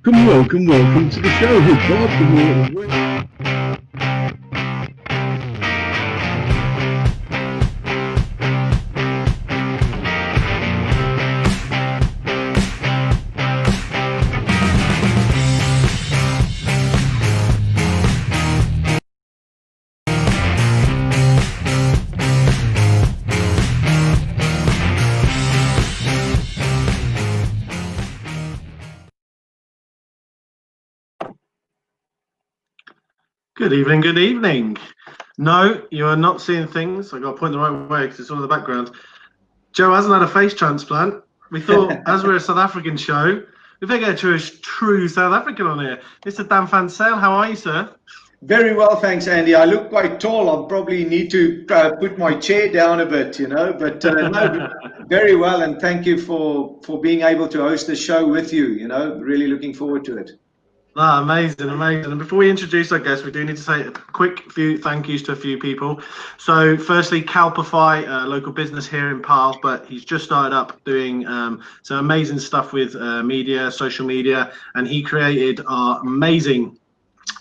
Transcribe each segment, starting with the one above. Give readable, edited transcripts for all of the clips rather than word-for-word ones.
Welcome to the show. Bob, Good evening, good evening. No, you are not seeing things. I got to point the right way because it's all in the background. Joe hasn't had a face transplant. We thought, as we're a South African show, we better get a true South African on here. Mr. Dan Van Sale, how are you, sir? Very well, thanks, Andy. I look quite tall. I'll probably need to put my chair down a bit, but no, very well. And thank you for being able to host the show with you, really looking forward to it. Amazing. And before we introduce our guests, we do need to say a quick few thank yous to a few people. So firstly, Calpify, a local business here in Paarl, but he's just started up doing some amazing stuff with media, social media, and he created our amazing,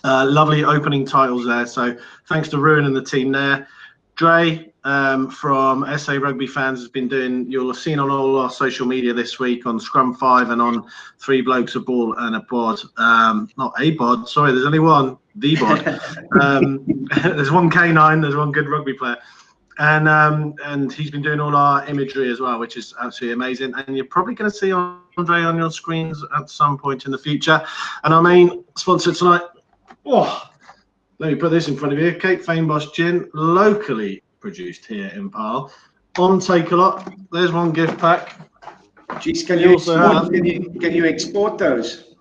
lovely opening titles there. So thanks to Ruin and the team there. Dre from SA Rugby Fans has been doing, you'll have seen on all our social media this week on Scrum 5 and on Three Blokes, a Ball and a Bod. Not a bod, sorry, there's only one, the bod. There's one K9, there's one good rugby player. And he's been doing all our imagery as well, which is absolutely amazing. And you're probably going to see Andre on your screens at some point in the future. And our main sponsor tonight, let me put this in front of you. Cape Feinbosch Gin, locally produced here in Paarl. On Take a Lot, there's one gift pack. Jeez, can you export those?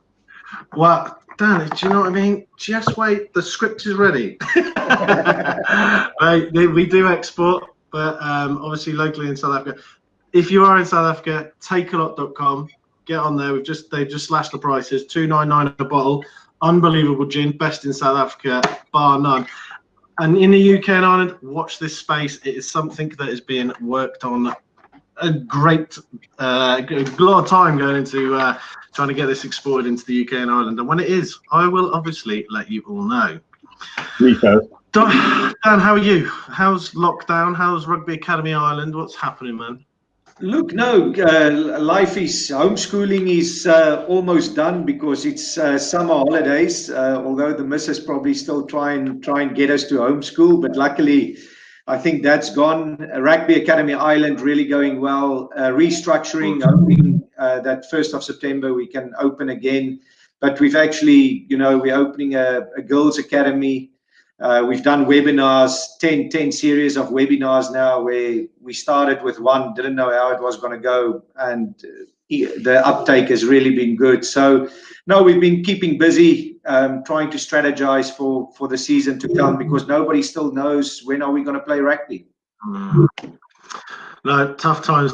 Well, Dan, do you know what I mean? Just wait, the script is ready. Right, we do export, but obviously locally in South Africa. If you are in South Africa, takealot.com. Get on there. They've just slashed the prices, $2.99 a bottle. Unbelievable gin, best in South Africa, bar none. And in the UK and Ireland, watch this space. It is something that is being worked on a lot of time going into trying to get this exported into the UK and Ireland. And when it is, I will obviously let you all know. Dan, how are you? How's lockdown? How's Rugby Academy Ireland? What's happening, man? Look, no, life is, homeschooling is almost done because it's summer holidays, although the missus probably still try and get us to homeschool, but luckily I think that's gone. Rugby Academy Ireland really going well, restructuring, hoping that 1st of September we can open again, but we've actually, we're opening a girls' academy. We've done webinars, 10 series of webinars now, where we started with one, didn't know how it was going to go, and the uptake has really been good. So, no, we've been keeping busy, trying to strategize for the season to come, because nobody still knows when are we going to play rugby. No, tough times.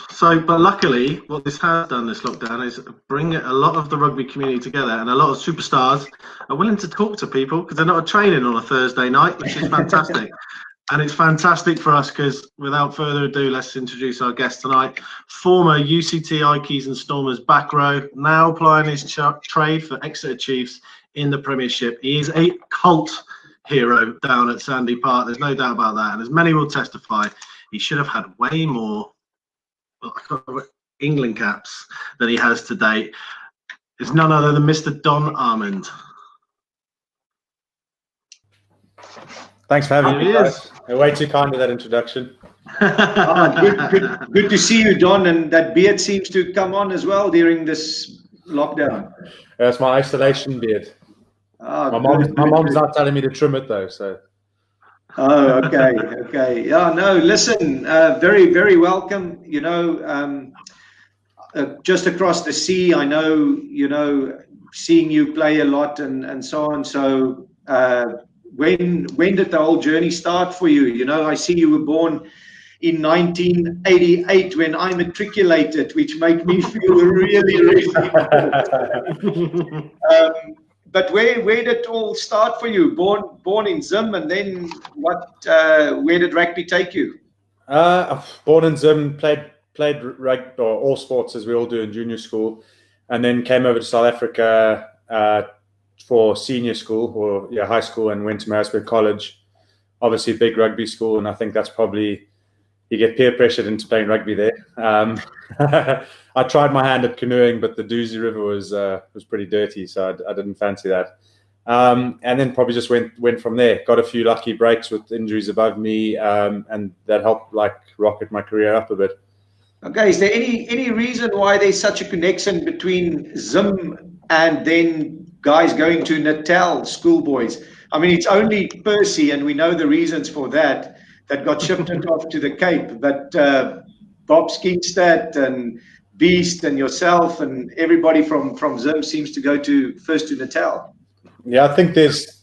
So, but luckily, what this has done, this lockdown, is bring a lot of the rugby community together, and a lot of superstars are willing to talk to people because they're not training on a Thursday night, which is fantastic. And it's fantastic for us because, without further ado, let's introduce our guest tonight. Former UCT Ikeys and Stormers back row, now plying his trade for Exeter Chiefs in the Premiership. He is a cult hero down at Sandy Park. There's no doubt about that. And as many will testify, he should have had way more England caps than he has to date. It's none other than Mr. Don Armand. Thanks for having me, guys. Way too kind of that introduction. Good to see you, Don. And that beard seems to come on as well during this lockdown. That's my isolation beard. My mom's not telling me to trim it though, so. Oh, okay. Yeah, no, listen, very, very welcome. Just across the sea, I know, seeing you play a lot and so on. So when did the whole journey start for you? I see you were born in 1988 when I matriculated, which made me feel really, really old. But where did it all start for you? Born in Zim, and then where did rugby take you? Born in Zim, played rugby or all sports as we all do in junior school. and then came over to South Africa for senior school or high school, and went to Maritzburg College. Obviously, a big rugby school, and I think that's probably, you get peer pressured into playing rugby there. I tried my hand at canoeing, but the Drie River was pretty dirty, so I didn't fancy that. And then probably just went from there. Got a few lucky breaks with injuries above me, and that helped like rocket my career up a bit. Okay, is there any reason why there's such a connection between Zim and then guys going to Natal, schoolboys? I mean, it's only Percy, and we know the reasons for that got shifted off to the Cape. But Bob Skinstad and Beast and yourself and everybody from Zim seems to go first to Natal. Yeah, I think there's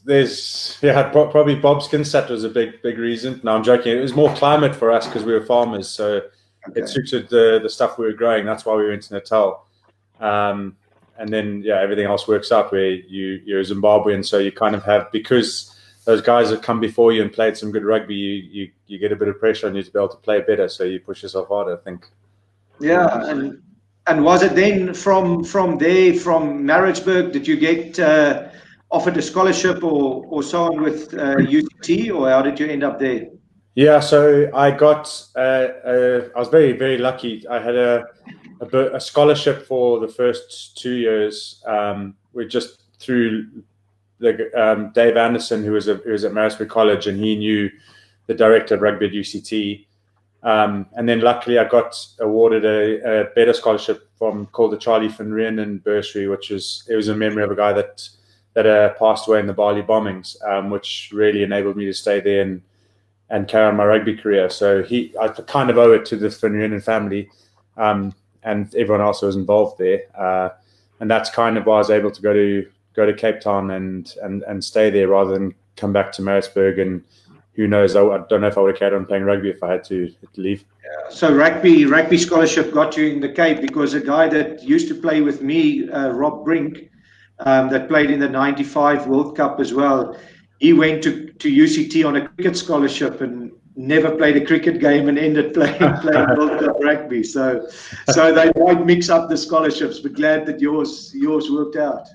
probably Bob Skinstad was a big reason. No, I'm joking. It was more climate for us because we were farmers, so it suited the stuff we were growing. That's why we went to Natal. And then everything else works out where you're a Zimbabwean, so you kind of have, because those guys have come before you and played some good rugby, you get a bit of pressure on you to be able to play better, so you push yourself harder, I think. Yeah, and was it then from there, from Maritzburg, did you get offered a scholarship or so on with UCT, or how did you end up there? Yeah, so I got I was very, very lucky. I had a scholarship for the first 2 years. We just through the Dave Anderson, who was at Maritzburg College, and he knew the director of rugby at UCT. And then luckily I got awarded a better scholarship called the Charlie van Rieenen bursary, which was a memory of a guy that passed away in the Bali bombings, which really enabled me to stay there and carry on my rugby career. So I kind of owe it to the van Rieenen family, and everyone else who was involved there. And that's kind of why I was able to go to Cape Town and stay there rather than come back to Maritzburg. And who knows, I don't know if I would have carried on playing rugby if I had to leave. Yeah. So rugby scholarship got you in the Cape, because a guy that used to play with me, Rob Brink, that played in the 95 World Cup as well, he went to UCT on a cricket scholarship and never played a cricket game and ended playing World Cup rugby. So they might mix up the scholarships, but glad that yours worked out.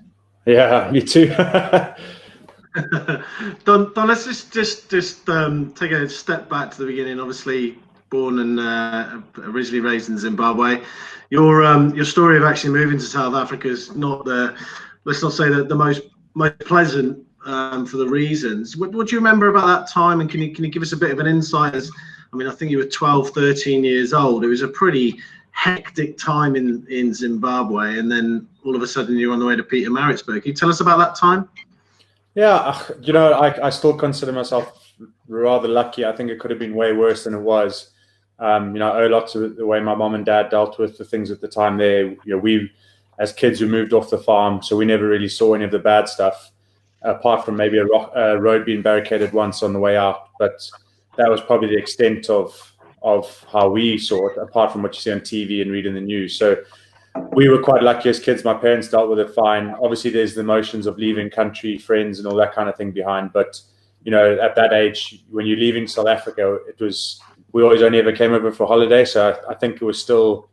Yeah, me too. Don, let's just take a step back to the beginning. Obviously, born and originally raised in Zimbabwe. Your story of actually moving to South Africa is not let's not say the most pleasant for the reasons. What do you remember about that time? And can you give us a bit of an insight? I think you were 12, 13 years old. It was a pretty hectic time in Zimbabwe, and then all of a sudden you're on the way to Pietermaritzburg. Can you tell us about that time? Yeah, I still consider myself rather lucky. I think it could have been way worse than it was. I owe lots of the way my mom and dad dealt with the things at the time there. We, as kids, we moved off the farm, so we never really saw any of the bad stuff, apart from maybe a road being barricaded once on the way out. But that was probably the extent of how we saw it, apart from what you see on TV and read in the news. So we were quite lucky as kids. My parents dealt with it fine. Obviously, there's the emotions of leaving country, friends, and all that kind of thing behind. But, at that age, when you're leaving South Africa, we always only ever came over for holiday. So I think it was still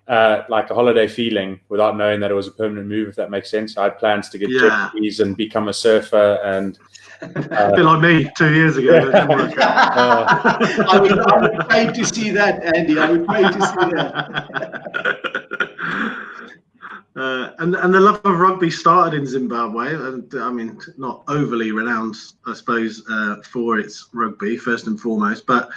like a holiday feeling without knowing that it was a permanent move, if that makes sense. I had plans to get jet skis and become a surfer, and a bit like me 2 years ago. I would pay to see that, Andy. I would pay to see that. And the love of rugby started in Zimbabwe, and not overly renowned, I suppose, for its rugby first and foremost. But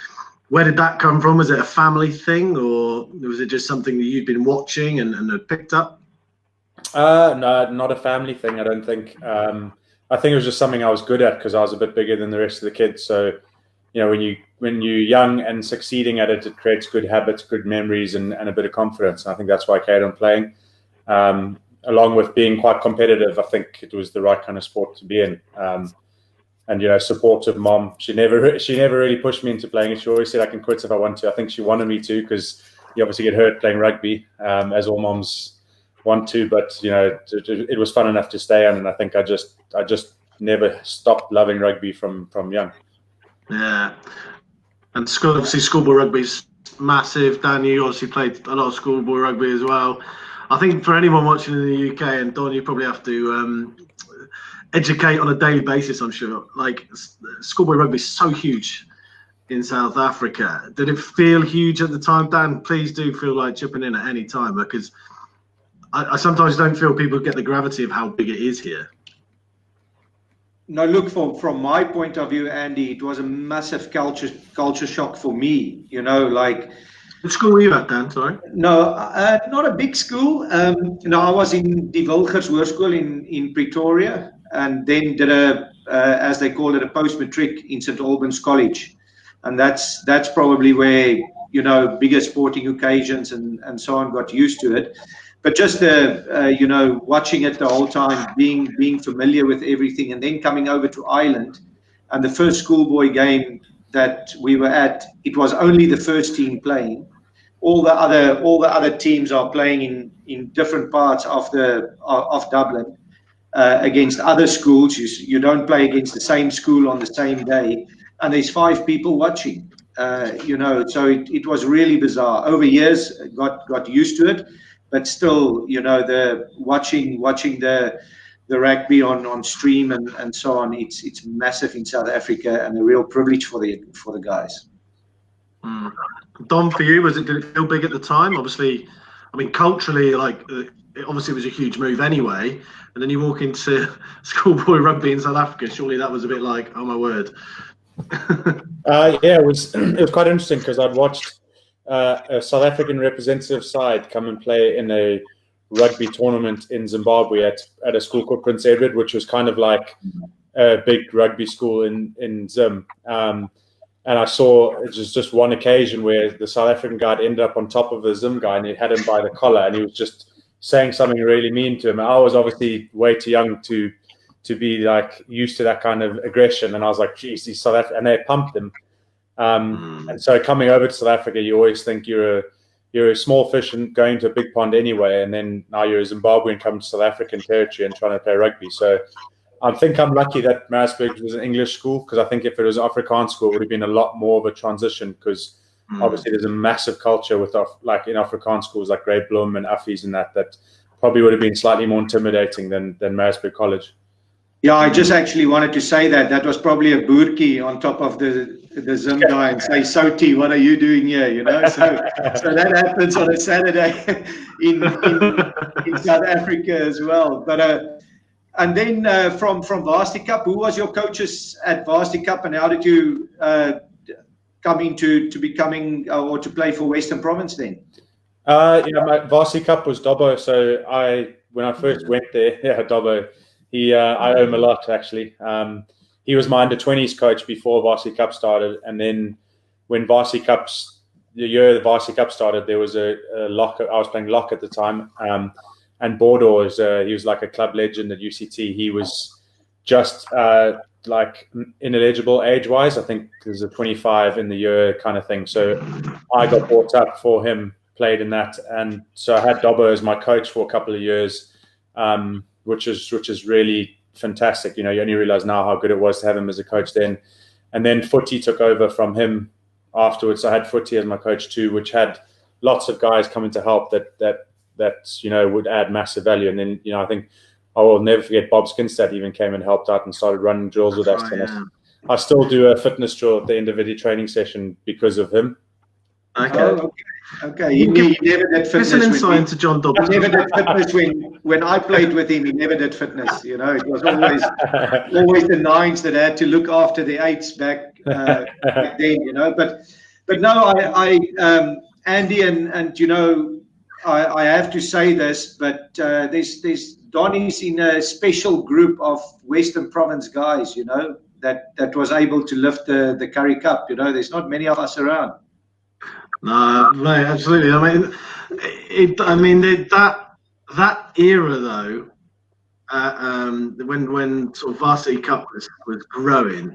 where did that come from? Was it a family thing, or was it just something that you'd been watching and had picked up? No, not a family thing, I don't think. I think it was just something I was good at because I was a bit bigger than the rest of the kids. So, when you're young and succeeding at it, it creates good habits, good memories, and a bit of confidence. And I think that's why I carried on playing. Along with being quite competitive, I think it was the right kind of sport to be in. And supportive mom. She never really pushed me into playing it. She always said I can quit if I want to. I think she wanted me to because you obviously get hurt playing rugby, as all moms want to. But it was fun enough to stay on, and I think I just never stopped loving rugby from young. Yeah, and schoolboy rugby's massive. Dan, you obviously played a lot of schoolboy rugby as well. I think for anyone watching in the UK, and Don, you probably have to educate on a daily basis, I'm sure. Like, schoolboy rugby is so huge in South Africa. Did it feel huge at the time, Dan? Please do feel like chipping in at any time, because I sometimes don't feel people get the gravity of how big it is here. No, look, from my point of view, Andy, it was a massive culture shock for me. You know, like. What school were you at, Dan? Sorry. No, not a big school. No, I was in Die Wilgers Hoërskool in Pretoria, and then did as they call it, a post-matric in St. Albans College. And that's probably where, you know, bigger sporting occasions and so on got used to it. But just you know, watching it the whole time, being familiar with everything, and then coming over to Ireland, and the first schoolboy game that we were at, it was only the first team playing. All the other teams are playing in different parts of Dublin against other schools. You don't play against the same school on the same day, and there's 5 people watching. You know, so it was really bizarre. Over years, got used to it, but still, you know, the watching the rugby on stream and so on. It's massive in South Africa, and a real privilege for the guys. Mm. Don, for you, did it feel big at the time? Obviously, I mean, culturally, like, obviously it was a huge move anyway. And then you walk into schoolboy rugby in South Africa. Surely that was a bit like, oh my word. Yeah, it was quite interesting, because I'd watched a South African representative side come and play in a rugby tournament in Zimbabwe at a school called Prince Edward, which was kind of like a big rugby school in Zim. And I saw, it was just one occasion where the South African guy ended up on top of the Zim guy, and he had him by the collar, and he was just saying something really mean to him. And I was obviously way too young to be like used to that kind of aggression. And I was like, geez, he's South African, and they pumped him. And so coming over to South Africa, you always think you're a small fish and going to a big pond anyway. And then now you're a Zimbabwean coming to South African territory and trying to play rugby. So I think I'm lucky that Maritzburg was an English school, because I think if it was an Afrikaans school, it would have been a lot more of a transition, because obviously there's a massive culture with, like, in Afrikaans schools like Grey Bloem and Affies and that probably would have been slightly more intimidating than Maritzburg College. Yeah, I just actually wanted to say that was probably a boertjie on top of the Zim guy and say, Soti, what are you doing here? You know, so that happens on a Saturday in South Africa as well. But and then from Varsity Cup, who was your coaches at Varsity Cup, and how did you come into becoming or to play for Western Province then? My Varsity Cup was Dobbo. So when I first went there, Dobbo, I owe him a lot, actually. He was my under-20s coach before Varsity Cup started, and then when the year the Varsity Cup started, there was a lock. I was playing lock at the time. And Bordeaux, he was like a club legend at UCT. He was just like ineligible age-wise. I think there's a 25 in the year kind of thing. So I got brought up for him, played in that. And so I had Dobbo as my coach for a couple of years, which is really fantastic. You know, you only realize now how good it was to have him as a coach then. And then Footy took over from him afterwards. So I had Footy as my coach too, which had lots of guys coming to help that you know, would add massive value. And then, you know, I think I will never forget Bob Skinstad even came and helped out and started running drills with us. And I still do a fitness drill at the end of any training session because of him. Okay. He never did fitness. Listen insight to John Dobbs. He never did fitness when I played with him. He never did fitness. You know, it was always the 9s that had to look after the 8s back then. You know, but no, Andy and you know, I have to say this, but there's Donnie's in a special group of Western Province guys, you know, that was able to lift the Currie Cup. You know, there's not many of us around. No, absolutely. I mean, that era though, when sort of Varsity Cup was growing,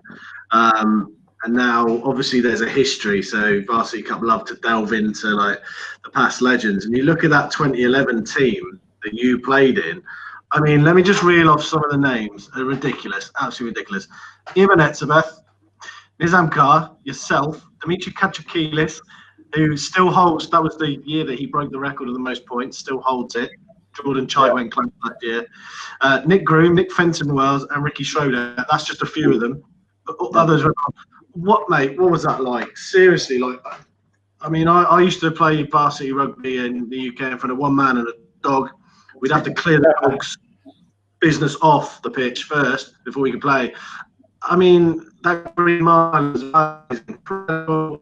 and now obviously there's a history. So Varsity Cup love to delve into like the past legends, and you look at that 2011 team that you played in. I mean, let me just reel off some of the names. They're ridiculous, absolutely ridiculous. Eben Etzebeth, Nizam Kar, yourself, Dimitri Kachakilis, who still holds, that was the year that he broke the record of the most points, still holds it. Jordan Chide went close that year. Nick Groom, Nick Fenton Wells, and Ricky Schroeder. That's just a few of them. Others were what, mate? What was that like? Seriously, like, I mean, I used to play varsity rugby in the UK in front of one man and a dog. We'd have to clear the dog's business off the pitch first before we could play. I mean, that Green Mile was incredible.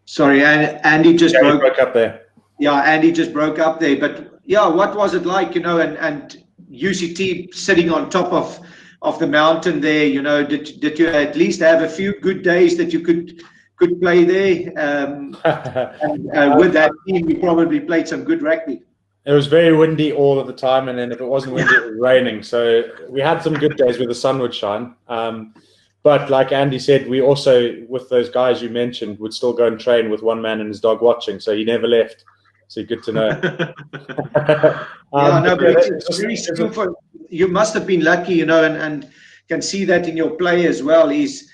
Sorry, Andy just broke up there. Yeah, Andy just broke up there. But yeah, what was it like, you know, and UCT sitting on top of the mountain there, you know, did you at least have a few good days that you could play there? And with that team, you probably played some good rugby. It was very windy all of the time, and then if it wasn't windy, it was raining. So we had some good days where the sun would shine. But like Andy said, we also, with those guys you mentioned, would still go and train with one man and his dog watching. So he never left. So good to know. It's very skillful. You must have been lucky, you know, and can see that in your play as well. Is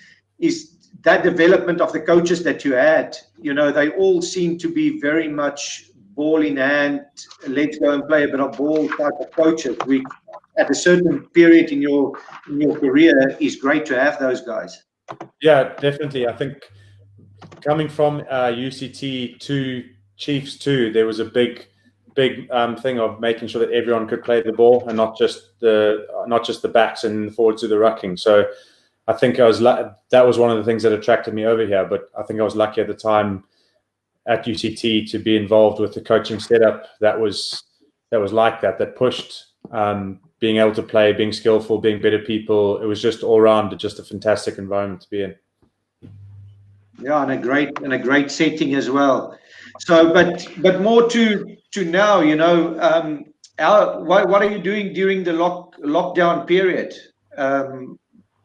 that development of the coaches that you had? You know, they all seem to be very much ball in hand, let's go and play a bit of ball type of coaches. We, at a certain period in your career, is great to have those guys. Yeah, definitely. I think coming from UCT to Chiefs too, there was a big thing of making sure that everyone could play the ball and not just the backs and the forwards to the rucking. So I think that was one of the things that attracted me over here. But I think I was lucky at the time at UCT to be involved with the coaching setup that was like that pushed being able to play, being skillful, being better people. It was just all around just a fantastic environment to be in. Yeah, and a great setting as well. So, but more to now, you know, what are you doing during the lockdown period?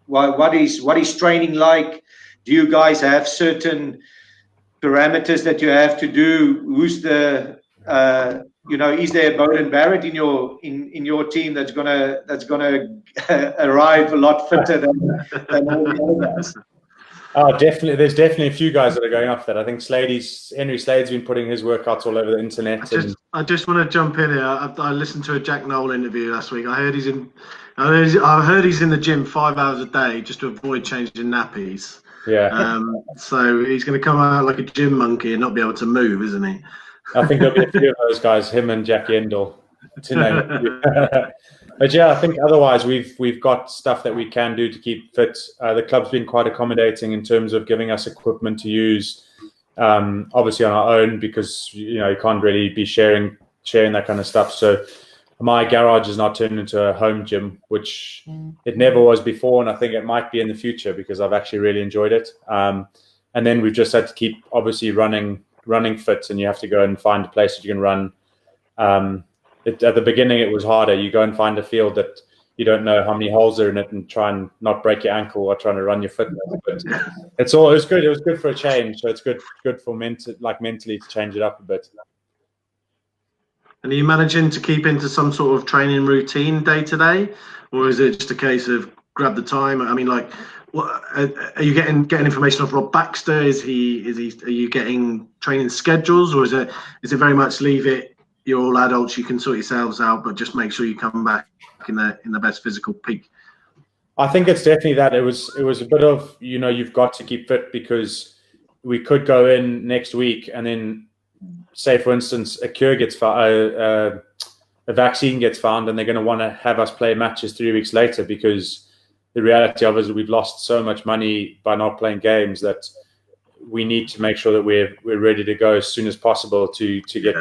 What is training like? Do you guys have certain parameters that you have to do? Who's the you know, is there a Bowden Barrett in your team that's gonna arrive a lot fitter than all the other guys? Oh, definitely. There's definitely a few guys that are going up that. I think Henry Slade's been putting his workouts all over the internet. I just want to jump in here. I listened to a Jack Noel interview last week. I heard he's in the gym 5 hours a day just to avoid changing nappies. Yeah. So he's going to come out like a gym monkey and not be able to move, isn't he? I think there'll be a few of those guys, him and Jackie Endall, to name a few. But yeah, I think otherwise we've got stuff that we can do to keep fit. The club's been quite accommodating in terms of giving us equipment to use, obviously on our own, because you know you can't really be sharing that kind of stuff. So my garage is now turned into a home gym, which it never was before, and I think it might be in the future because I've actually really enjoyed it. And then we've just had to keep obviously running fit, and you have to go and find a place that you can run. At the beginning, it was harder. You go and find a field that you don't know how many holes are in it, and try and not break your ankle while trying to run your fitness. But it was good. It was good for a change. So it's good for mentally to change it up a bit. And are you managing to keep into some sort of training routine day to day, or is it just a case of grab the time? I mean, like, what are you getting information off Rob Baxter? Are you getting training schedules, or is it very much leave it? You're all adults, you can sort yourselves out, but just make sure you come back in the best physical peak. I think it's definitely that. It was a bit of, you know, you've got to keep fit, because we could go in next week and then say, for instance, a cure gets found, a vaccine gets found, and they're going to want to have us play matches 3 weeks later, because the reality of it is we've lost so much money by not playing games that we need to make sure that we're ready to go as soon as possible to get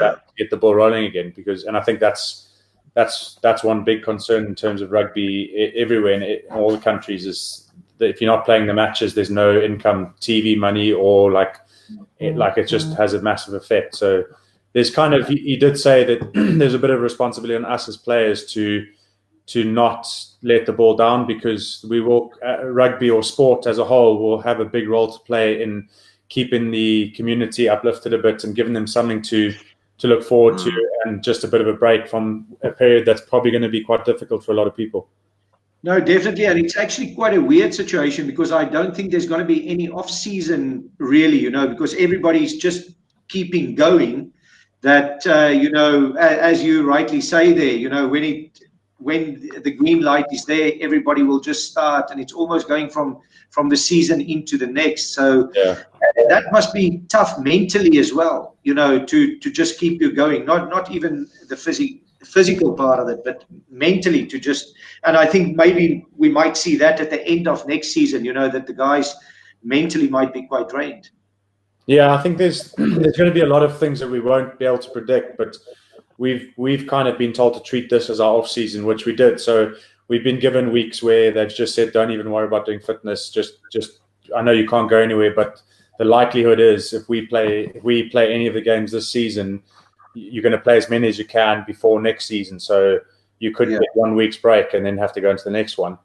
the ball rolling again. And I think that's one big concern in terms of rugby everywhere in all the countries, is that if you're not playing the matches, there's no income, TV money, or like it just has a massive effect. So there's kind of, he did say that there's a bit of responsibility on us as players to not let the ball down, because we will, rugby or sport as a whole will have a big role to play in keeping the community uplifted a bit and giving them something to look forward to, and just a bit of a break from a period that's probably going to be quite difficult for a lot of people. No, definitely. And it's actually quite a weird situation, because I don't think there's going to be any off season really, you know, because everybody's just keeping going. That as you rightly say there, when the green light is there, everybody will just start, and it's almost going from the season into the next. So that must be tough mentally as well, to just keep you going. Not even the physical part of it, but mentally to just. And I think maybe we might see that at the end of next season. That the guys mentally might be quite drained. Yeah, I think there's going to be a lot of things that we won't be able to predict, but we've kind of been told to treat this as our off season, which we did. So we've been given weeks where they've just said, don't even worry about doing fitness. Just I know you can't go anywhere, but the likelihood is if we play any of the games this season, you're going to play as many as you can before next season. So you could get 1 week's break and then have to go into the next one.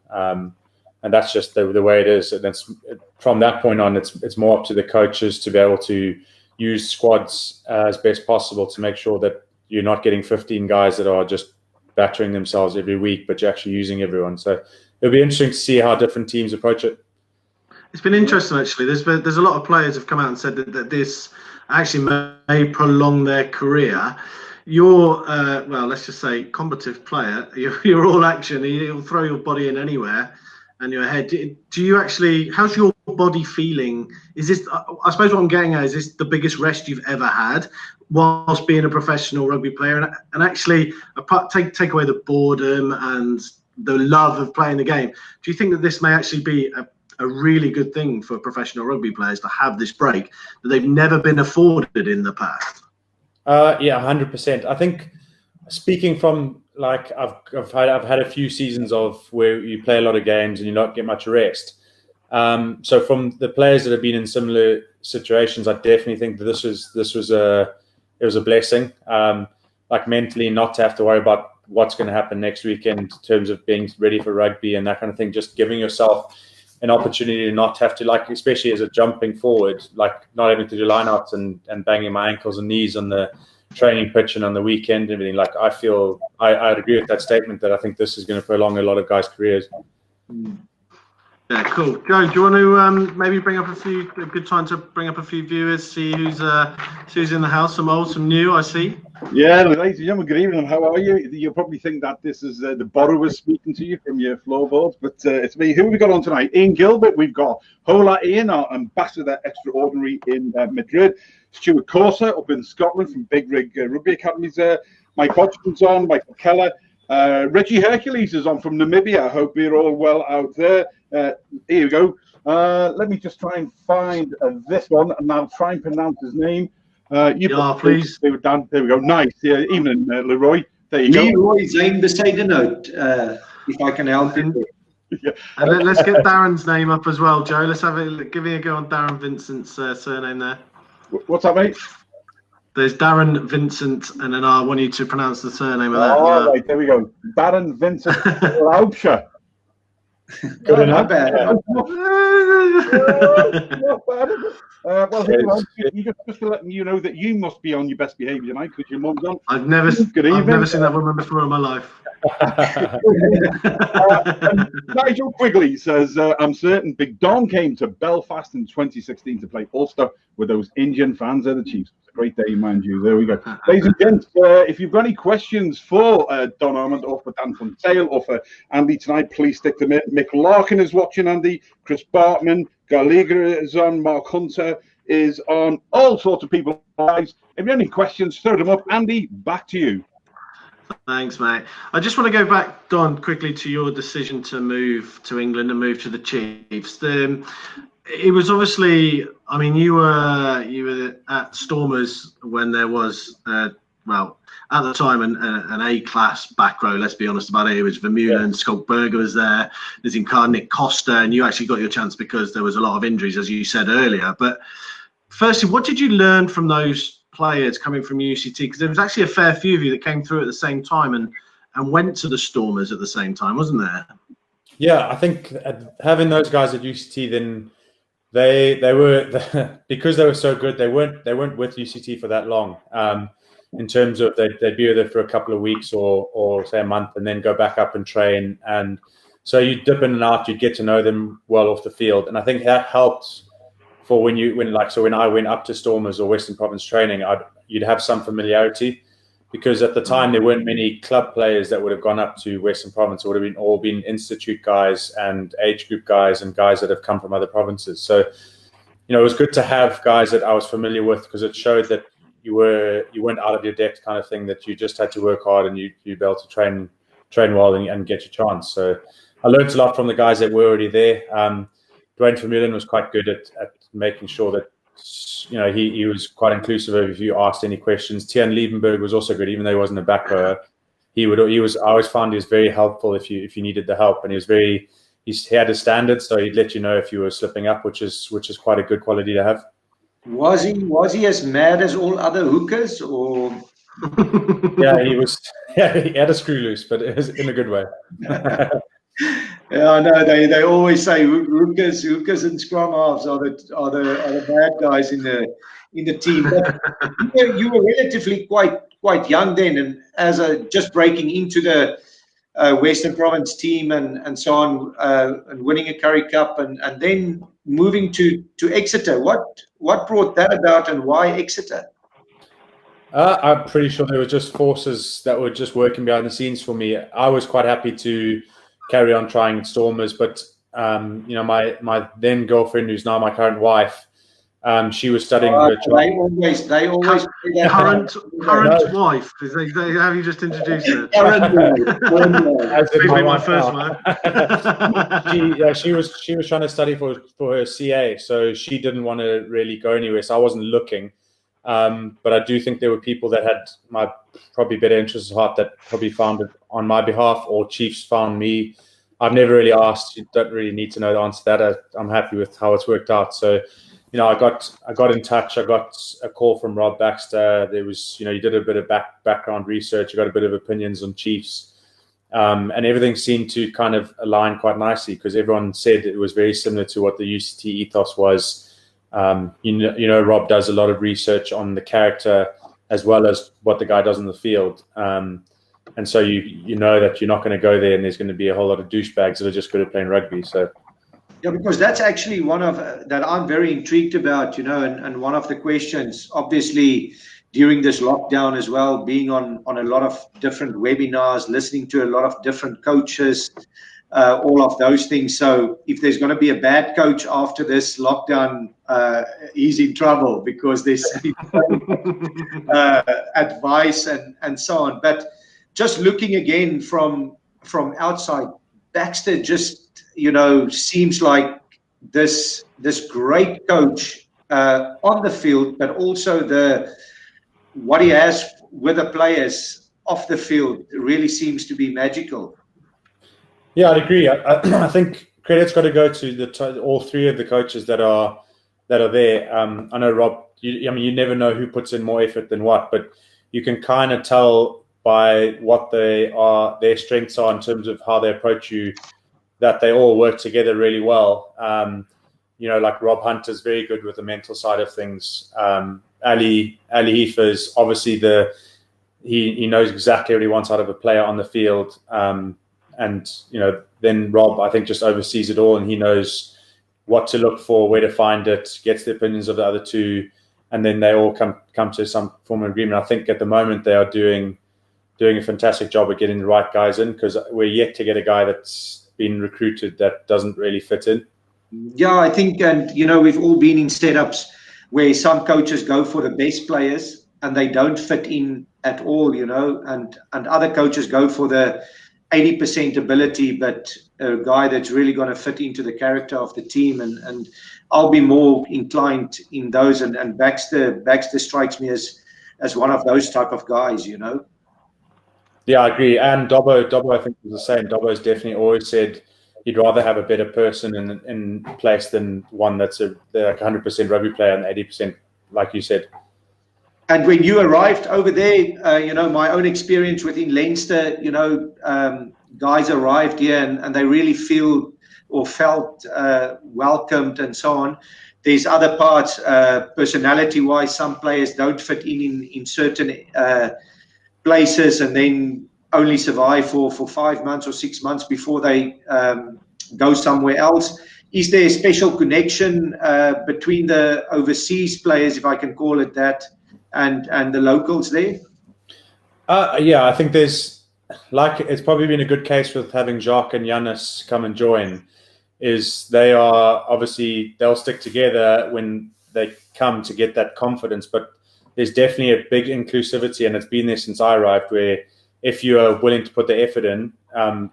And that's just the way it is. And it's, from that point on, it's more up to the coaches to be able to use squads as best possible to make sure that you're not getting 15 guys that are just battering themselves every week, but you're actually using everyone. So it'll be interesting to see how different teams approach it. It's been interesting, actually. There's a lot of players have come out and said that this actually may prolong their career. You're, let's just say, combative player. You're all action. You'll throw your body in anywhere. And your head. Do you actually? How's your body feeling? Is this? I suppose what I'm getting at is this the biggest rest you've ever had whilst being a professional rugby player, and actually take away the boredom and the love of playing the game. Do you think that this may actually be a really good thing for professional rugby players to have this break that they've never been afforded in the past? 100%. I think, speaking from I've had a few seasons of where you play a lot of games and you don't get much rest. So from the players that have been in similar situations, I definitely think that this was a blessing. Mentally, not to have to worry about what's going to happen next weekend in terms of being ready for rugby and that kind of thing. Just giving yourself an opportunity to not have to, especially as a jumping forward, not having to do lineouts and banging my ankles and knees on the training pitch and on the weekend and everything. I feel I'd agree with that statement that I think this is going to prolong a lot of guys' careers. Yeah, cool. Joe, do you want to maybe bring up a good time to bring up a few viewers, see who's in the house, some old, some new, I see. Yeah, ladies and gentlemen, good evening. How are you? You'll probably think that this is the borrowers speaking to you from your floorboards, but it's me. Who have we got on tonight? Ian Gilbert. We've got Hola Ian, our ambassador extraordinary in Madrid. Stuart Corser up in Scotland from Big Rig Rugby Academies there. Mike Hodgson's on, Michael Keller. Reggie Hercules is on from Namibia. I hope you're all well out there. Here we go. Let me just try and find this one, and I'll try and pronounce his name. Please. There we go. Nice. Yeah, evening, Leroy. There you go. Leroy Zane Besaidenout, if I can help him. Yeah. And let's get Darren's name up as well, Joe. Let's give me a go on Darren Vincent's surname there. What's that, mate? There's Darren Vincent, and then I want you to pronounce the surname of that. Oh, right, there we go. Darren Vincent Laubscher. Good enough. Bad. Just to let you know that you must be on your best behaviour tonight because your mum's on. I've never seen that woman before in my life. Nigel Quigley says, I'm certain Big Don came to Belfast in 2016 to play Ulster with those Indian fans of the Chiefs. It's a great day, mind you. There we go. Ladies and gents, if you've got any questions for Don Armand or for Dan Fontaine or for Andy tonight, please stick to Mick Larkin is watching, Andy. Chris Bartman, Gallagher is on, Mark Hunter is on, all sorts of people. Guys, if you have any questions, throw them up. Andy, back to you. Thanks, mate. I just want to go back, Don, quickly to your decision to move to England and move to the Chiefs. It was obviously, I mean, you were at Stormers when there was, at the time, an A-class back row, let's be honest about it. It was Vermeulen, Skolkberger was there, there's Nick Costa, and you actually got your chance because there was a lot of injuries, as you said earlier. But firstly, what did you learn from those players coming from UCT? Because there was actually a fair few of you that came through at the same time and went to the Stormers at the same time, wasn't there? Yeah, I think having those guys at UCT, then they were because they were so good. They weren't with UCT for that long. In terms of they'd be there for a couple of weeks or say a month, and then go back up and train. And so you dip in and out, you get to know them well off the field, and I think that helped for when I went up to Stormers or Western Province training, you'd have some familiarity, because at the time there weren't many club players that would have gone up to Western Province. It would have all been institute guys and age group guys and guys that have come from other provinces. So, it was good to have guys that I was familiar with, because it showed that you weren't out of your depth kind of thing, that you just had to work hard and you'd be able to train well and get your chance. So I learned a lot from the guys that were already there. Dwayne Vermeulen was quite good at making sure that he was quite inclusive of if you asked any questions. Tian Liebenberg was also good, even though he wasn't a back rower. I always found he was very helpful if you needed the help, and he had a standard, so he'd let you know if you were slipping up, which is quite a good quality to have. Was he as mad as all other hookers, or? Yeah, he was. Yeah, he had a screw loose, but it was in a good way. Yeah, I know they always say hookers and scrum halves are the bad guys in the team. But you were relatively quite young then, and as just breaking into the Western Province team and so on, and winning a Currie Cup, and then moving to Exeter. What brought that about, and why Exeter? I'm pretty sure there were just forces that were just working behind the scenes for me. I was quite happy to carry on trying Stormers, but my then girlfriend, who's now my current wife, she was studying her job. They always current wife. Have you just introduced her? Please be my first one. She was trying to study for her CA, so she didn't want to really go anywhere. So I wasn't looking. But I do think there were people that had my probably better interests at heart that probably found it on my behalf, or Chiefs found me. I've never really asked. You don't really need to know the answer to that. I'm happy with how it's worked out. So, I got in touch. I got a call from Rob Baxter. There was, he did a bit of background research. I got a bit of opinions on Chiefs, and everything seemed to kind of align quite nicely, because everyone said it was very similar to what the UCT ethos was. Rob does a lot of research on the character as well as what the guy does in the field. And so you know that you're not going to go there and there's going to be a whole lot of douchebags that are just good at playing rugby. So, yeah, because that's actually one of that I'm very intrigued about, and one of the questions, obviously, during this lockdown as well, being on a lot of different webinars, listening to a lot of different coaches, all of those things. So if there's going to be a bad coach after this lockdown, he's in trouble, because there's advice and so on. But just looking again from outside, Baxter just seems like this great coach on the field, but also what he has with the players off the field really seems to be magical. Yeah, I'd agree. I think credit's got to go to all three of the coaches that are there. I know Rob. You never know who puts in more effort than what, but you can kind of tell by what their strengths are in terms of how they approach you, that they all work together really well. Like Rob Hunter's very good with the mental side of things. Ali Heifer's obviously he knows exactly what he wants out of a player on the field. And then Rob, I think, just oversees it all, and he knows what to look for, where to find it, gets the opinions of the other two, and then they all come to some form of agreement. I think at the moment they are doing a fantastic job of getting the right guys in, because we're yet to get a guy that's been recruited that doesn't really fit in. Yeah, I think, and we've all been in setups where some coaches go for the best players and they don't fit in at all, and other coaches go for the 80% ability, but a guy that's really going to fit into the character of the team. And I'll be more inclined in those. And Baxter strikes me as one of those type of guys, Yeah, I agree. And Dobbo, I think, was the same. Dobbo's definitely always said he'd rather have a better person in place than one that's like 100% rugby player and 80%, like you said. And when you arrived over there, my own experience within Leinster, guys arrived here and they really feel or felt welcomed and so on. There's other parts, personality-wise, some players don't fit in certain places and then only survive for 5 months or 6 months before they go somewhere else. is there a special connection between the overseas players, if I can call it that, and the locals there? Yeah, I think there's, like, it's probably been a good case with having Jacques and Giannis come and join, is they are obviously, they'll stick together when they come to get that confidence, but there's definitely a big inclusivity, and it's been there since I arrived, where if you are willing to put the effort in,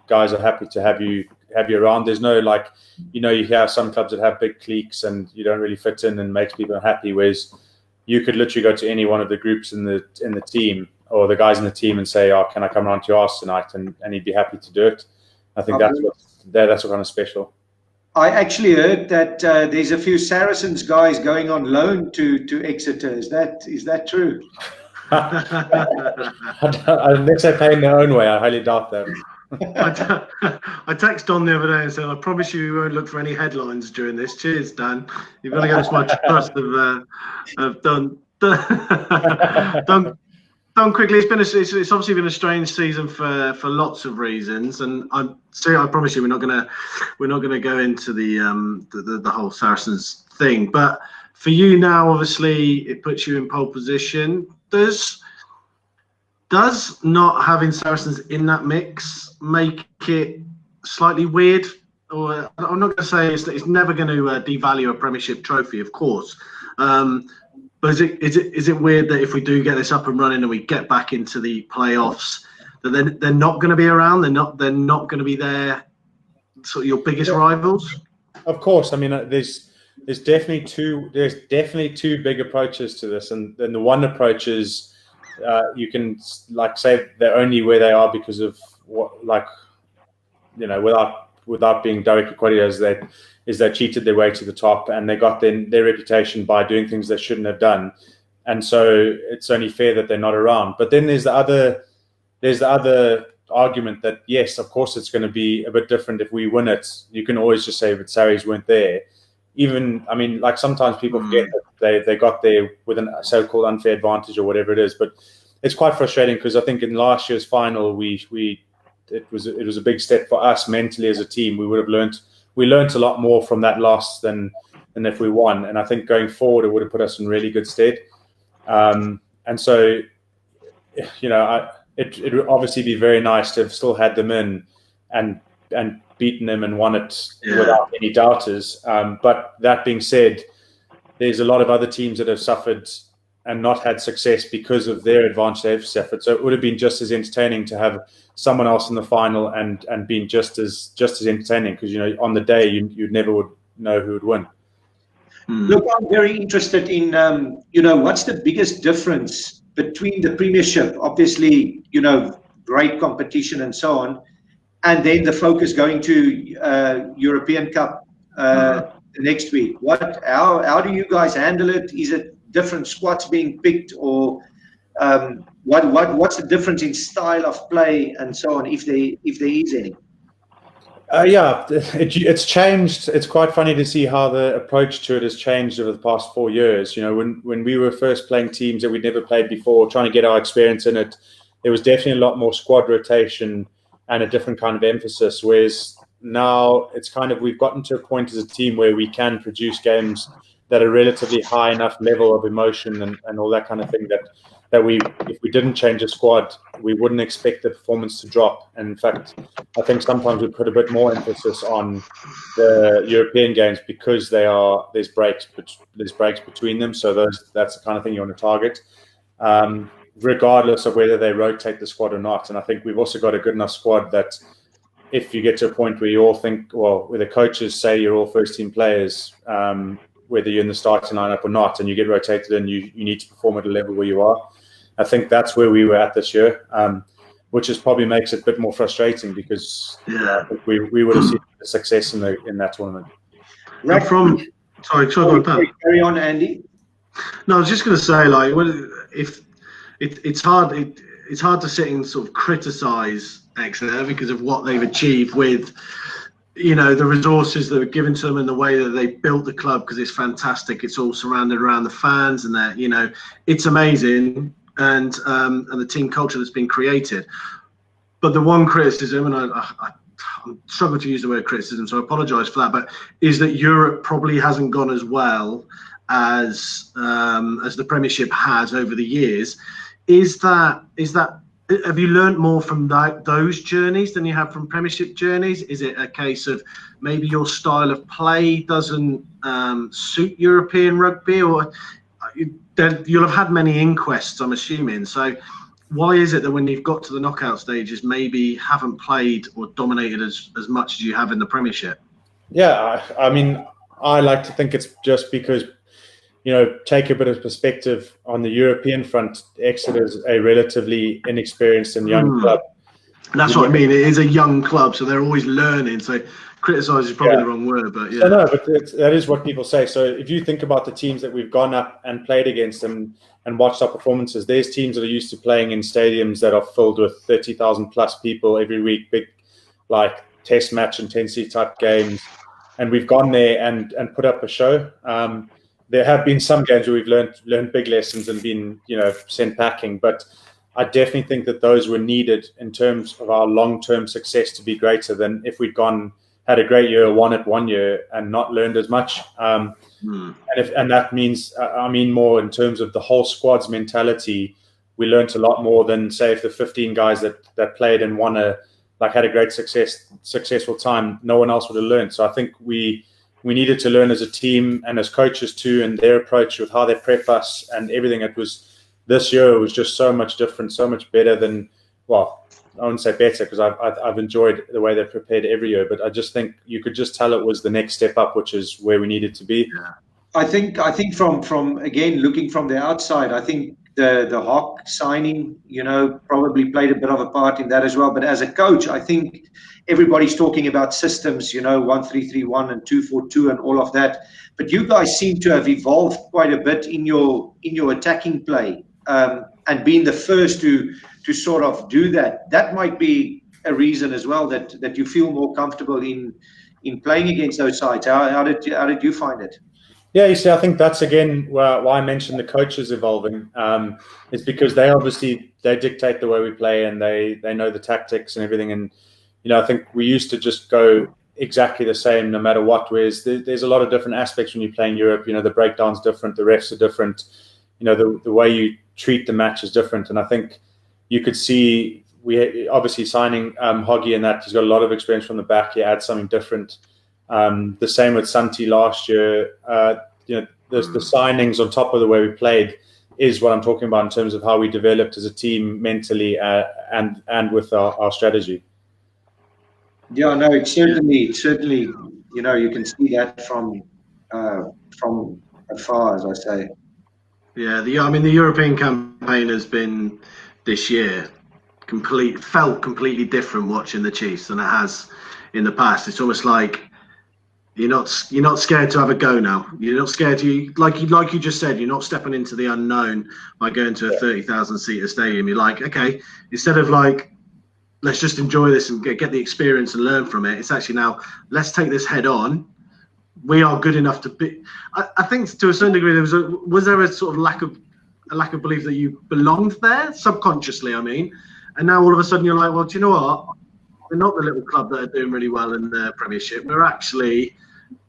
guys are happy to have you around. There's no, like, you hear some clubs that have big cliques and you don't really fit in and makes people unhappy, whereas you could literally go to any one of the groups in the team or the guys in the team and say, "Oh, can I come around to your house tonight?" and he'd be happy to do it. I think that's what kind of special. I actually heard that there's a few Saracens guys going on loan to Exeter. Is that true? Unless they pay in their own way, I highly doubt that. I texted Don the other day and said, "I promise you won't look for any headlines during this. Cheers, Dan. You've got to get as much trust of Don." Don, quickly, it's obviously been a strange season for lots of reasons, and I promise you we're not gonna go into the whole Saracens thing. But for you now, obviously, it puts you in pole position. Does not having Saracens in that mix make it slightly weird? Or I'm not going to say it's never going to devalue a Premiership trophy, of course. But is it weird that if we do get this up and running and we get back into the playoffs, that they're not going to be around? They're not going to be there. Sort of your biggest rivals. Of course, I mean there's definitely two big approaches to this, and the one approach is you can say they're only where they are because of what, without being directly quoted as they cheated their way to the top, and they got their reputation by doing things they shouldn't have done, and so it's only fair that they're not around. But then there's the other argument that yes, of course it's going to be a bit different if we win it. You can always just say that Sarries weren't there. Even, I mean, sometimes people forget that they got there with a so-called unfair advantage or whatever it is. But it's quite frustrating because I think in last year's final it was a big step for us mentally as a team. We learned a lot more from that loss than if we won. And I think going forward, it would have put us in really good stead. And so, it would obviously be very nice to have still had them in and beaten them and won it without any doubters. But that being said, there's a lot of other teams that have suffered and not had success because of their advantage they've suffered. So it would have been just as entertaining to have someone else in the final and been just as entertaining, because on the day you never would know who would win. Look, I'm very interested in what's the biggest difference between the Premiership, obviously, great competition and so on, and then the focus going to European Cup next week. How do you guys handle it? Is it different squads being picked, or what's the difference in style of play and so on, if there is any? It's changed. It's quite funny to see how the approach to it has changed over the past 4 years. When we were first playing teams that we'd never played before, trying to get our experience in it, there was definitely a lot more squad rotation and a different kind of emphasis. Whereas now it's kind of, we've gotten to a point as a team where we can produce games that are relatively high enough level of emotion and all that kind of thing that if we didn't change the squad, we wouldn't expect the performance to drop. And in fact, I think sometimes we put a bit more emphasis on the European games because there's breaks between them. So that's the kind of thing you want to target, regardless of whether they rotate the squad or not. And I think we've also got a good enough squad that if you get to a point where you all think, where the coaches say you're all first team players, whether you're in the starting lineup or not, and you get rotated and you need to perform at a level where you are. I think that's where we were at this year, which probably makes it a bit more frustrating because we would have seen the success in that tournament. Carry on, Andy. No, I was just going to say, if it's hard to sit and sort of criticise Exeter because of what they've achieved with the resources that were given to them and the way that they built the club, because it's fantastic. It's all surrounded around the fans and that, it's amazing, and the team culture that's been created. But the one criticism, and struggle to use the word criticism, so I apologise for that, but is that Europe probably hasn't gone as well as the Premiership has over the years. Is that have you learned more from those journeys than you have from Premiership journeys? Is it a case of maybe your style of play doesn't suit European rugby, or you'll have had many inquests, I'm assuming. So why is it that when you've got to the knockout stages, maybe haven't played or dominated as much as you have in the Premiership? Yeah, I mean, I like to think it's just because, take a bit of perspective on the European front. Exeter is a relatively inexperienced and young club. That's what I mean. It is a young club, so they're always learning. So criticise is probably the wrong word, but yeah. So no, but that is what people say. So if you think about the teams that we've gone up and played against and watched our performances, there's teams that are used to playing in stadiums that are filled with 30,000 plus people every week, big like test match intensity type games, and we've gone there and put up a show. There have been some games where we've learned big lessons and been sent packing, but I definitely think that those were needed in terms of our long-term success to be greater than if we'd had a great year, won it 1 year, and not learned as much. And that means, I mean, more in terms of the whole squad's mentality. We learned a lot more than, say, if the 15 guys that played and had a great successful time, no one else would have learned. So I think we needed to learn as a team and as coaches too, and their approach with how they prep us and everything. It was this year was just so much different, so much better than, well, I wouldn't say better because I've enjoyed the way they're prepared every year, but I just think you could just tell it was the next step up, which is where we needed to be. Yeah. I think from again looking from the outside, I think the Hawk signing, probably played a bit of a part in that as well. But as a coach, I think everybody's talking about systems, 1-3-3-1 and 2-4-2 and all of that. But you guys seem to have evolved quite a bit in your attacking play, and being the first to sort of do that. That might be a reason as well that you feel more comfortable in playing against those sides. How did you find it? Yeah, you see, I think that's again why I mentioned the coaches evolving. It's because they dictate the way we play and they know the tactics and everything. And I think we used to just go exactly the same no matter what. Whereas there's a lot of different aspects when you play in Europe. The breakdown's different, the refs are different. The way you treat the match is different. And I think you could see we obviously signing Hoggy and that, he's got a lot of experience from the back. He adds something different. The same with Santi last year. The signings on top of the way we played is what I'm talking about in terms of how we developed as a team mentally and with our strategy. Yeah, no, it's certainly you can see that from afar, as I say. Yeah, the European campaign has been this year felt completely different watching the Chiefs than it has in the past. It's almost like you're not scared to have a go now. You're not scared to, like you just said, you're not stepping into the unknown by going to a 30,000 seater stadium. You're like, okay, instead of like, let's just enjoy this and get the experience and learn from it. It's actually now, let's take this head on. We are good enough to be. I think to a certain degree, was there a sort of lack of belief that you belonged there subconsciously? I mean, and now all of a sudden you're like, well, do you know what? We're not the little club that are doing really well in the Premiership. We're actually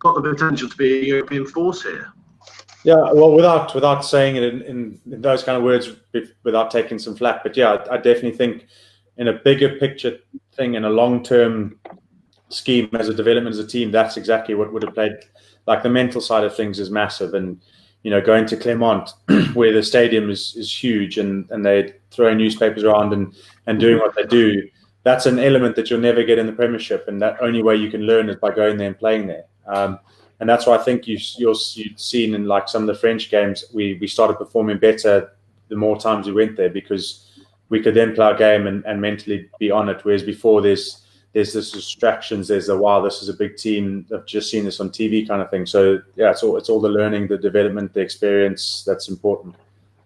got the potential to be a European force here. Yeah, well, without saying it in those kind of words, without taking some flack, but yeah, I definitely think in a bigger picture thing, in a long-term scheme as a development as a team, that's exactly what would have played. Like the mental side of things is massive, and going to Clermont where the stadium is huge and they throw newspapers around and doing what they do. That's an element that you'll never get in the Premiership, and that only way you can learn is by going there and playing there. And that's why I think you've seen in like some of the French games, we started performing better the more times we went there because we could then play our game and mentally be on it. Whereas before there's this distractions, there's this is a big team. I've just seen this on TV kind of thing. So yeah, it's all the learning, the development, the experience that's important.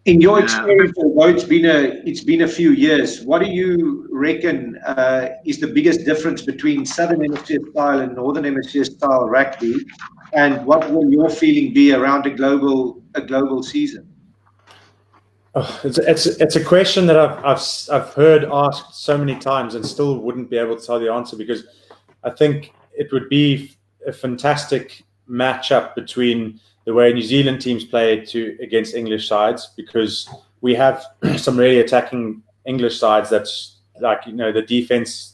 In your experience, although it's been a few years, what do you reckon is the biggest difference between Southern Hemisphere style and Northern Hemisphere style rugby, and what will your feeling be around a global season? Oh, it's a question that I've heard asked so many times and still wouldn't be able to tell the answer because I think it would be a fantastic matchup between the way New Zealand teams play against English sides, because we have some really attacking English sides that's like, the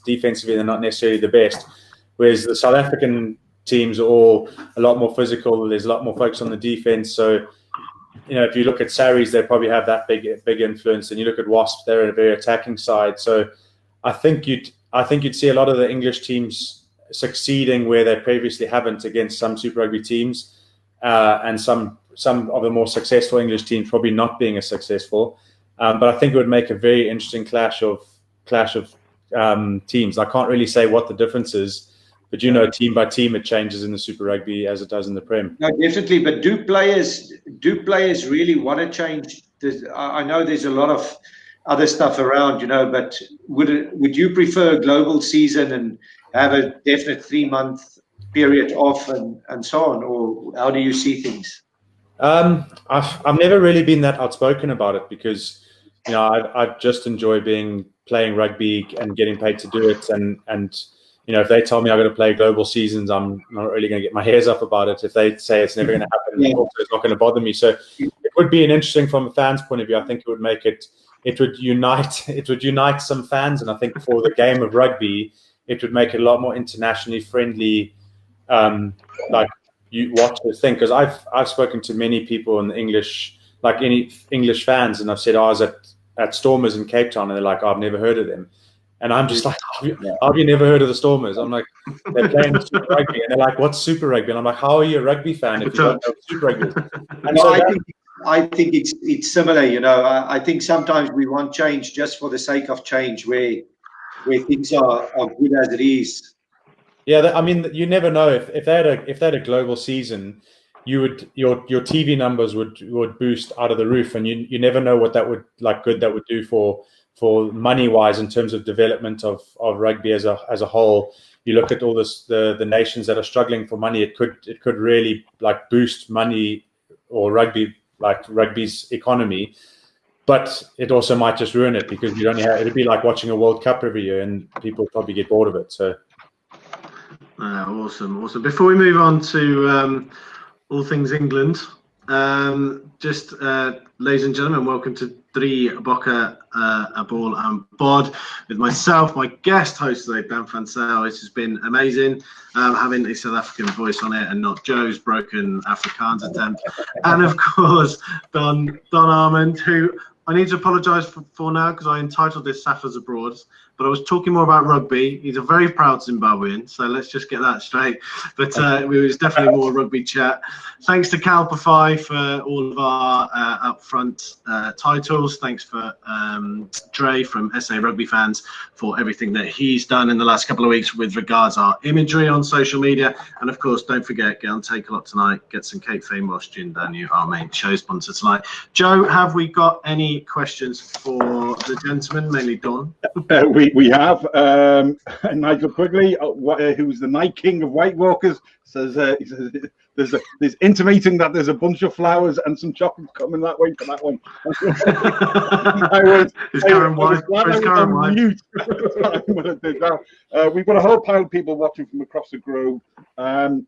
defensively they're not necessarily the best, whereas the South African teams are all a lot more physical. There's a lot more focus on the defense. So, if you look at Sarries, they probably have that big influence, and you look at Wasps, they're a very attacking side. So I think you'd see a lot of the English teams succeeding where they previously haven't against some Super Rugby teams, and some of the more successful English teams probably not being as successful. But I think it would make a very interesting clash of teams. I can't really say what the difference is, but team by team it changes in the Super Rugby as it does in the Prem. No, definitely. But do players really want to change? I know there's a lot of other stuff around, but would you prefer a global season and have a definite 3-month period off and so on, or how do you see things? I've never really been that outspoken about it, because I just enjoy playing rugby and getting paid to do it, and if they tell me I'm going to play global seasons, I'm not really going to get my hairs up about it. If they say it's never going to happen, also it's not going to bother me. So it would be an interesting, from a fan's point of view. I think it would make it would unite some fans, and I think for the game of rugby, it would make it a lot more internationally friendly. Like you watch this thing, because I've spoken to many people in the English, like any English fans, and I've said, I was at Stormers in Cape Town, and they're like, I've never heard of them. And I'm just like, how have you never heard of the Stormers? I'm like, they're playing Super Rugby. And they're like, what's Super Rugby? And I'm like, how are you a rugby fan if you don't know what Super Rugby is? And so I think it's similar, I think sometimes we want change just for the sake of change, where things are good as it is. Yeah, I mean, you never know. If they had a global season, your TV numbers would boost out of the roof, and you never know what that would do for money wise in terms of development of rugby as a whole. You look at all the nations that are struggling for money, it could really boost money or rugby's economy, but it also might just ruin it, because it'd be like watching a World Cup every year, and people probably get bored of it. So awesome. Before we move on to all things England, ladies and gentlemen, welcome to Drie, Bokke, a ball and bod, with myself, my guest host today, Dan van Zyl. This has been amazing, having a South African voice on it and not Joe's broken Afrikaans attempt. And of course, Don Armand, who I need to apologise for now, because I entitled this Saffas Abroad, but I was talking more about rugby. He's a very proud Zimbabwean, so let's just get that straight. But it was definitely more rugby chat. Thanks to Calpify for all of our upfront titles. Thanks for Dre from SA Rugby Fans for everything that he's done in the last couple of weeks with regards our imagery on social media. And of course, don't forget, get on Take A Lot tonight. Get some Cape Fame Wash Gin Danu, our main show sponsor tonight. Joe, have we got any questions for the gentleman, mainly Don? We have Nigel Quigley, who's the Night King of White Walkers, says there's intimating that there's a bunch of flowers and some chocolate coming that way for that one. We've got a whole pile of people watching from across the globe.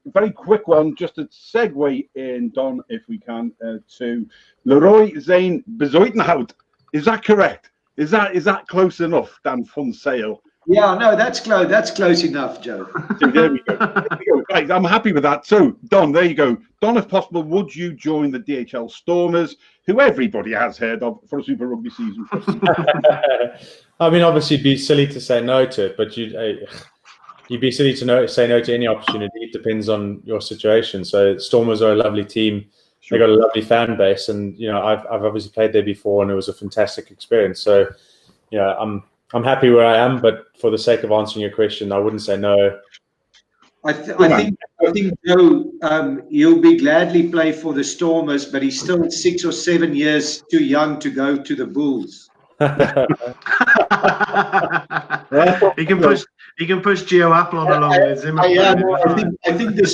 Very quick one, just to segue in, Don, if we can, to Leroy Zane Bezuitenhout. Is that correct? Is that close enough, Dan van Zyl? Yeah, no, that's close. That's close enough, Joe. So there we go. Right, I'm happy with that. So, Don, there you go. Don, if possible, would you join the DHL Stormers, who everybody has heard of, for a Super Rugby season? I mean, obviously, it'd be silly to say no to it, but you'd be silly to say no to any opportunity. It depends on your situation. So, Stormers are a lovely team. They got a lovely fan base, and I've obviously played there before, and it was a fantastic experience. So, I'm happy where I am, but for the sake of answering your question, I wouldn't say no. I think Joe, he'll be gladly play for the Stormers, but he's still 6 or 7 years too young to go to the Bulls. He can push Geo Applon along with Zimbabwe. I think the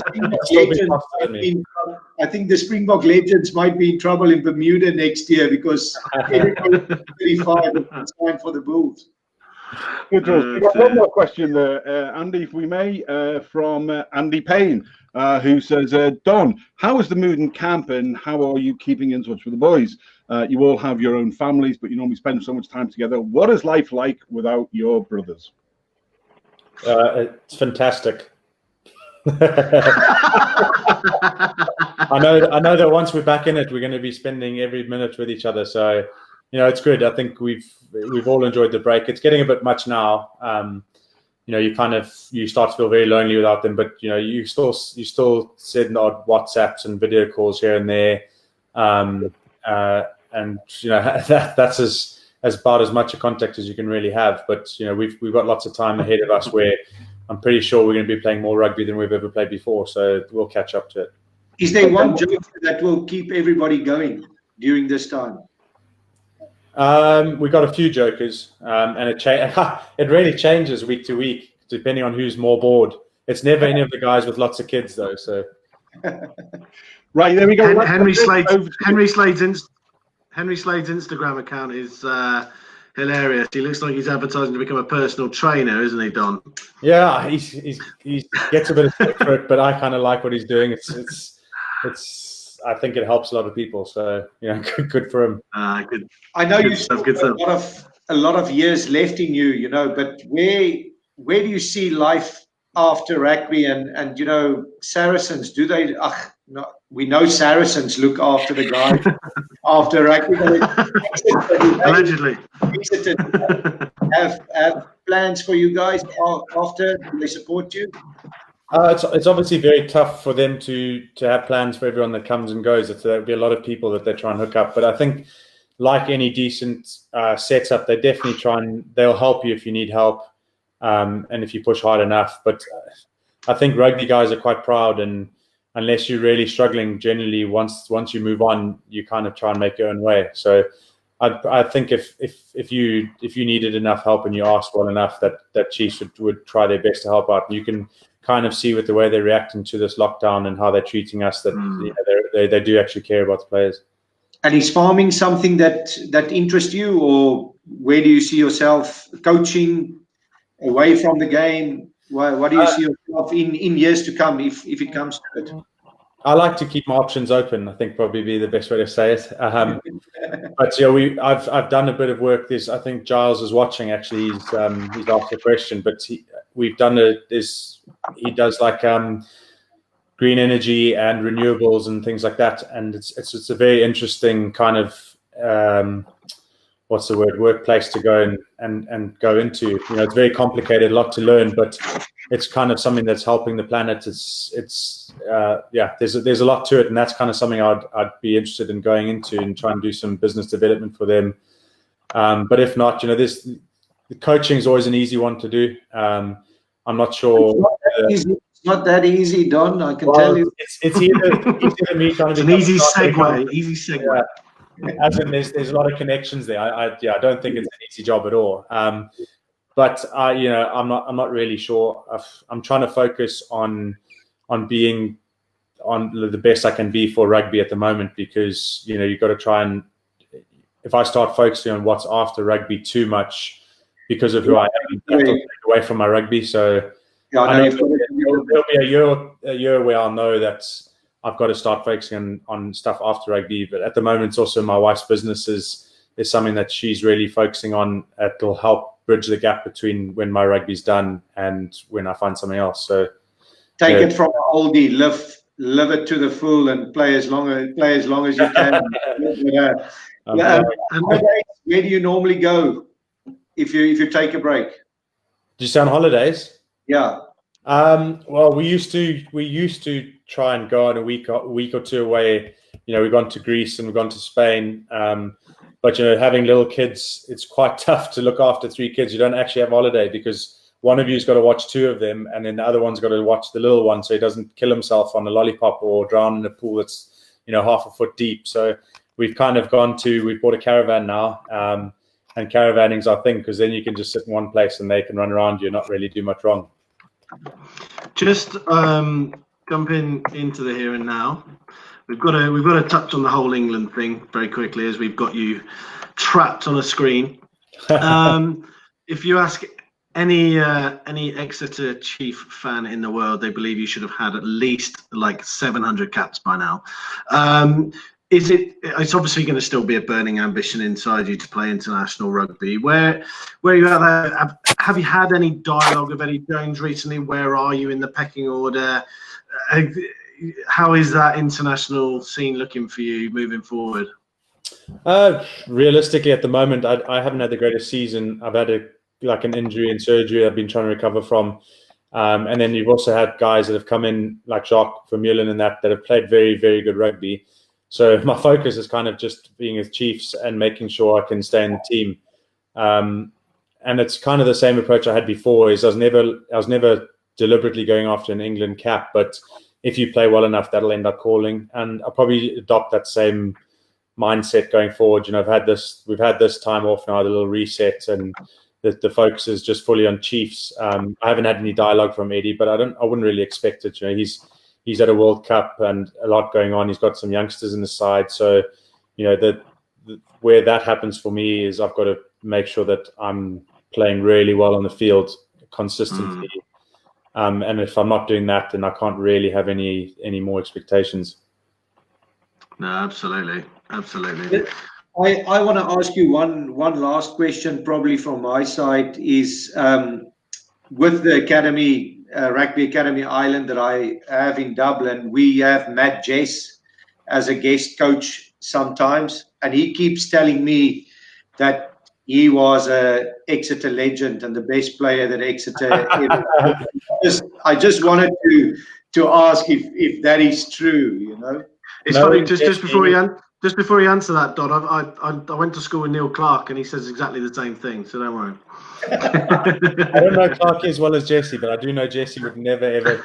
Springbok Legends might be in trouble in Bermuda next year, because everybody's 35 and signed for the Bulls. Good. We've got one more question there, Andy, if we may, from Andy Payne, who says, Don, how is the mood in camp and how are you keeping in touch with the boys? You all have your own families, but you normally spend so much time together. What is life like without your brothers? It's fantastic. I know that once we're back in it, we're going to be spending every minute with each other. So, it's good. I think we've all enjoyed the break. It's getting a bit much now. You start to feel very lonely without them, but you still send odd WhatsApps and video calls here and there. That's as about as much a contact as you can really have. But we've got lots of time ahead of us where I'm pretty sure we're going to be playing more rugby than we've ever played before. So we'll catch up to it. Is there one joke that will keep everybody going during this time? We got a few jokers, and it really changes week to week depending on who's more bored. It's never any of the guys with lots of kids though. So right, there we go. Henry Slade's Instagram account is hilarious. He looks like he's advertising to become a personal trainer, isn't he, Don? Yeah, he gets a bit of stick for it, but I kind of like what he's doing. It's I think it helps a lot of people. So good for him. Good. I know you still have a lot of years left in you, but where do you see life after rugby and Saracens? Do they? No, we know Saracens look after the guys after rugby. Allegedly. Have plans for you guys after? Do they support you? It's obviously very tough for them to have plans for everyone that comes and goes. There'll be a lot of people that they try and hook up. But I think, like any decent setup, they definitely they'll help you if you need help, and if you push hard enough. But I think rugby guys are quite proud, and unless you're really struggling, generally once you move on, you kind of try and make your own way. So I think if you needed enough help and you asked well enough, that Chiefs would try their best to help out. And you can kind of see with the way they're reacting to this lockdown and how they're treating us that they do actually care about the players. And is farming something that interests you, or where do you see yourself coaching away from the game? What do you see yourself in years to come if it comes to it? I like to keep my options open. I think probably be the best way to say it. But I've done a bit of work. I think Giles is watching. Actually, he's asked a question. But he does like green energy and renewables and things like that. And it's a very interesting kind of workplace to go and go into. It's very complicated, a lot to learn, but it's kind of something that's helping the planet. There's a lot to it, and that's kind of something I'd be interested in going into and trying to do some business development for them. But if not, the coaching is always an easy one to do. I'm not sure. It's not that easy, Don. I can tell you. It's either me trying to. It's an easy segue. Easy segue. Yeah. As in, there's a lot of connections there. I don't think it's an easy job at all. But I'm not really sure. I'm trying to focus on being on the best I can be for rugby at the moment, because you've got to try and, if I start focusing on what's after rugby too much because of who I am, I have to take away from my rugby. So I know there'll be a year where I'll know that I've got to start focusing on stuff after rugby. But at the moment, it's also my wife's business is something that she's really focusing on. It'll help bridge the gap between when my rugby's done and when I find something else. So take it from an oldie, live it to the full, and play as long as you can. Where do you normally go if you take a break? Do you say on holidays? Yeah. Well, we used to try and go on a week or two away. We've gone to Greece and we've gone to Spain. But having little kids, it's quite tough to look after 3 kids. You don't actually have holiday because one of you's got to watch 2 of them, and then the other one's got to watch the little one so he doesn't kill himself on a lollipop or drown in a pool that's half a foot deep. So we've kind of we've bought a caravan now, and caravanning's our thing, because then you can just sit in one place and they can run around you and not really do much wrong. Just jumping into the here and now. We've got to touch on the whole England thing very quickly, as we've got you trapped on a screen. if you ask any Exeter Chief fan in the world, they believe you should have had at least like 700 caps by now. It's obviously going to still be a burning ambition inside you to play international rugby. Where are you at there? Have you had any dialogue with Eddie Jones recently? Where are you in the pecking order? How is that international scene looking for you moving forward? Realistically, at the moment, I haven't had the greatest season. I've had an injury and surgery I've been trying to recover from. And then you've also had guys that have come in, like Jacques Vermeulen and that have played very, very good rugby. So my focus is kind of just being with Chiefs and making sure I can stay in the team. And it's kind of the same approach I had before. I was never deliberately going after an England cap, but if you play well enough, that'll end up calling. And I'll probably adopt that same mindset going forward. We've had this time off now, the little reset, and the focus is just fully on Chiefs. I haven't had any dialogue from Eddie, but I wouldn't really expect it. He's at a World Cup and a lot going on. He's got some youngsters in the side. So, where that happens for me is I've got to make sure that I'm playing really well on the field consistently. And if I'm not doing that, then I can't really have any more expectations. No, absolutely. I want to ask you one last question, probably from my side, is with the academy, Rugby Academy Ireland that I have in Dublin, we have Matt Jess as a guest coach sometimes, and he keeps telling me that he was a Exeter legend and the best player that Exeter ever. I just wanted to ask if that is true. It's funny. Just before you answer that, Don, I went to school with Neil Clark, and he says exactly the same thing. So don't worry. I don't know Clark as well as Jesse, but I do know Jesse would never ever.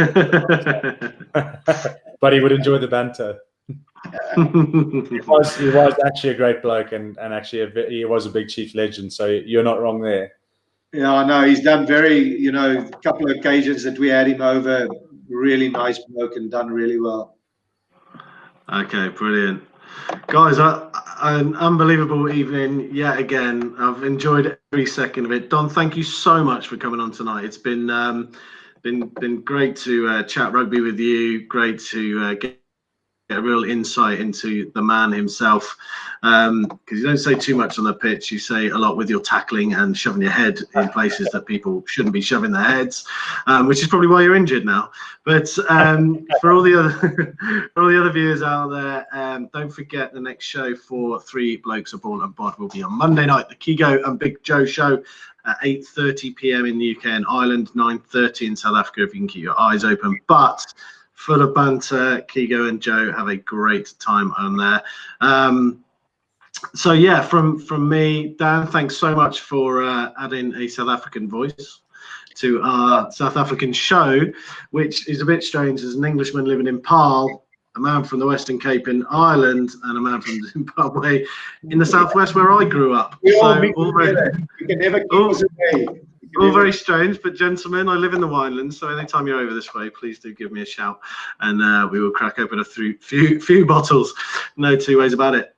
But he would enjoy the banter. He was actually a great bloke, and actually he was a big Chief legend. So you're not wrong there. Yeah, I know he's done a couple of occasions that we had him over. Really nice bloke and done really well. Okay, brilliant. Guys, an unbelievable evening yet again. I've enjoyed every second of it. Don, thank you so much for coming on tonight. It's been great to chat rugby with you. Great to get a real insight into the man himself, because you don't say too much on the pitch. You say a lot with your tackling and shoving your head in places that people shouldn't be shoving their heads, which is probably why you're injured now. But for all the other viewers out there, don't forget the next show for Three Blokes of Ball and Bod will be on Monday night, the Kigo and Big Joe show at 8:30 p.m. in the UK and Ireland, 9:30 in South Africa if you can keep your eyes open. But full of banter, Kigo and Joe have a great time on there. So yeah, from me, Dan, thanks so much for adding a South African voice to our South African show, which is a bit strange as an Englishman living in Paarl, a man from the Western Cape in Ireland, and a man from Zimbabwe in the southwest where I grew up. All very strange, but gentlemen, I live in the Winelands, so anytime you're over this way, please do give me a shout, and we will crack open a few bottles. No two ways about it.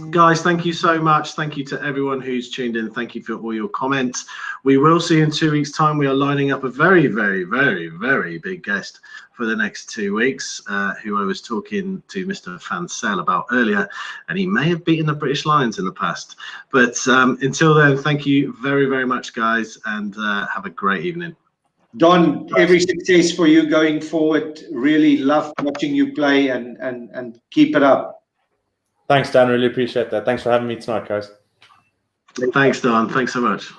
Guys, thank you so much. Thank you to everyone who's tuned in. Thank you for all your comments. We will see you in 2 weeks' time. We are lining up a very, very, very, very big guest for the next 2 weeks, who I was talking to Mr. Fansell about earlier, and he may have beaten the British Lions in the past. But until then, thank you very, very much, guys, and have a great evening. Don, every success for you going forward. Really love watching you play, and keep it up. Thanks, Dan. Really appreciate that. Thanks for having me tonight, guys. Thanks, Don. Thanks so much.